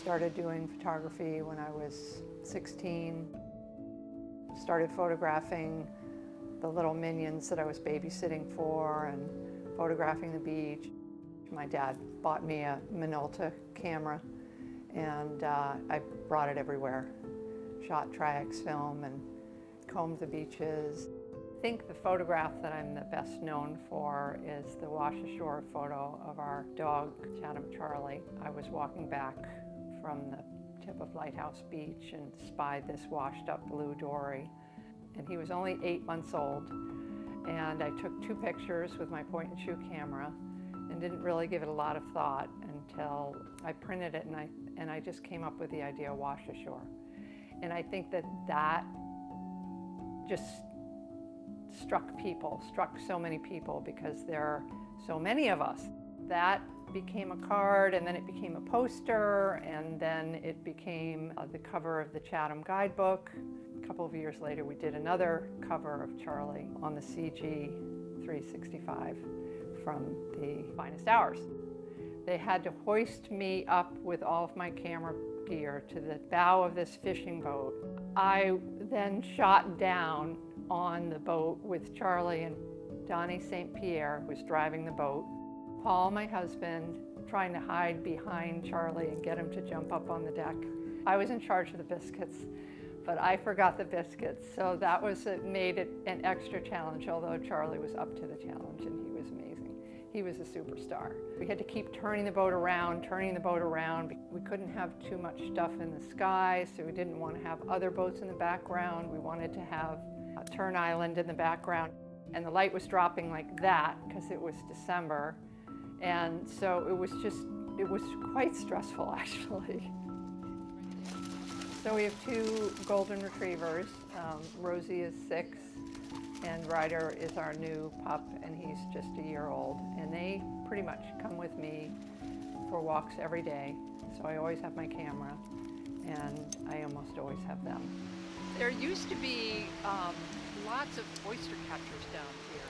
started doing photography when I was 16. Started photographing the little minions that I was babysitting for and photographing the beach. My dad bought me a Minolta camera and I brought it everywhere. Shot Tri-X film and combed the beaches. I think the photograph that I'm the best known for is the wash ashore photo of our dog, Chatham Charlie. I was walking back from the tip of Lighthouse Beach and spied this washed up blue dory. And he was only 8 months old. And I took 2 pictures with my point and shoot camera and didn't really give it a lot of thought until I printed it and I just came up with the idea of wash ashore. And I think that just struck so many people because there are so many of us. That became a card, and then it became a poster, and then it became the cover of the Chatham guidebook. A couple of years later, we did another cover of Charlie on the CG 365 from the Finest Hours. They had to hoist me up with all of my camera gear to the bow of this fishing boat. I then shot down on the boat with Charlie, and Donnie St. Pierre was driving the boat. Paul, my husband, trying to hide behind Charlie and get him to jump up on the deck. I was in charge of the biscuits, but I forgot the biscuits, so that made it an extra challenge, although Charlie was up to the challenge and he was amazing. He was a superstar. We had to keep turning the boat around. We couldn't have too much stuff in the sky, so we didn't want to have other boats in the background. We wanted to have a turn island in the background, and the light was dropping like that because it was December. And so it was quite stressful, actually. So we have 2 golden retrievers. Rosie is 6, and Ryder is our new pup, and he's just a year old. And they pretty much come with me for walks every day. So I always have my camera, and I almost always have them. There used to be lots of oyster catchers down here.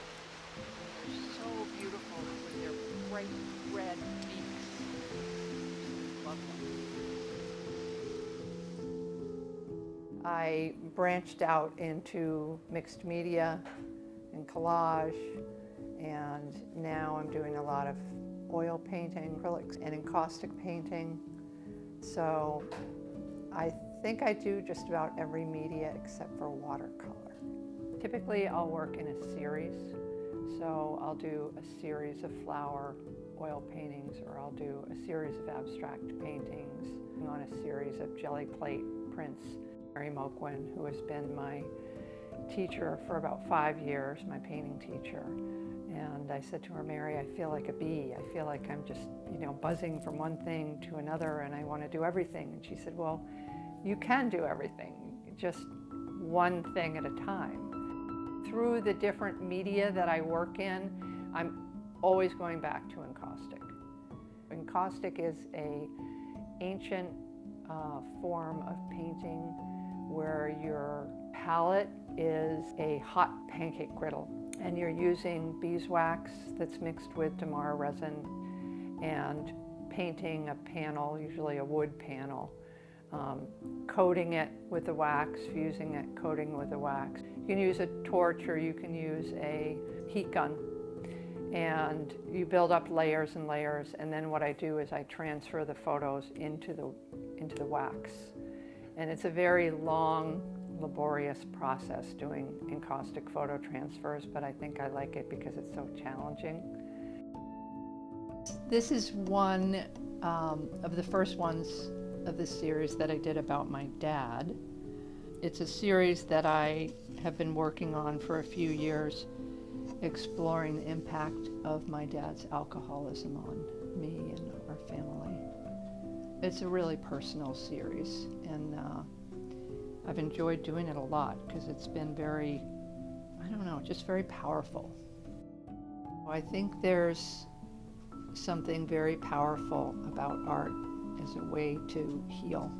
They're so beautiful with their bright red beaks. Love them. I branched out into mixed media and collage, and now I'm doing a lot of oil painting, acrylics, and encaustic painting. So I think I do just about every media except for watercolor. Typically I'll work in a series. So I'll do a series of flower oil paintings, or I'll do a series of abstract paintings on a series of jelly plate prints. Mary Moquin, who has been my teacher for about 5 years, my painting teacher. And I said to her, Mary, I feel like a bee. I feel like I'm just, buzzing from one thing to another, and I want to do everything. And she said, well, you can do everything, just one thing at a time. Through the different media that I work in, I'm always going back to encaustic. Encaustic is an ancient form of painting where your palette is a hot pancake griddle, and you're using beeswax that's mixed with Damara resin and painting a panel, usually a wood panel, coating it with the wax, fusing it, coating with the wax. You can use a torch or you can use a heat gun, and you build up layers and layers, and then what I do is I transfer the photos into the wax. And it's a very long, laborious process doing encaustic photo transfers, but I think I like it because it's so challenging. This is one of the first ones of this series that I did about my dad. It's a series that I have been working on for a few years, exploring the impact of my dad's alcoholism on me and our family. It's a really personal series, and I've enjoyed doing it a lot because it's been very, just very powerful. I think there's something very powerful about art as a way to heal.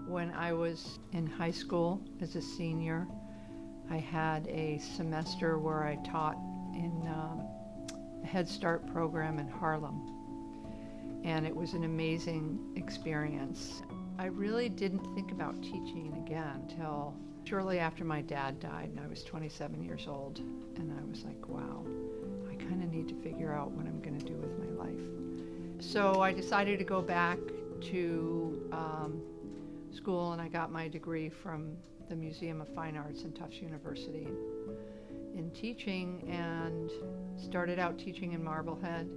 When I was in high school as a senior, I had a semester where I taught in a Head Start program in Harlem. and it was an amazing experience. I really didn't think about teaching again until shortly after my dad died, and I was 27 years old, and I was like, wow, I kind of need to figure out what I'm going to do with my life. So I decided to go back to school, and I got my degree from the Museum of Fine Arts in Tufts University in teaching, and started out teaching in Marblehead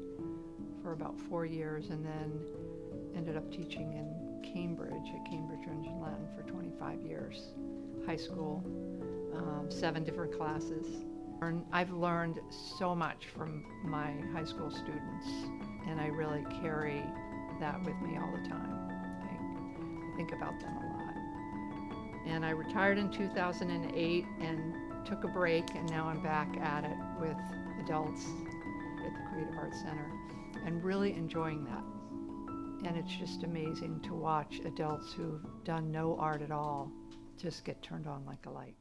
for about 4 years, and then ended up teaching in Cambridge, at Cambridge Engine Latin, for 25 years. High school, 7 different classes. I've learned so much from my high school students, and I really carry that with me all the time. I think about them a lot. And I retired in 2008 and took a break, and now I'm back at it with adults at the Creative Arts Center, and really enjoying that. And it's just amazing to watch adults who've done no art at all just get turned on like a light.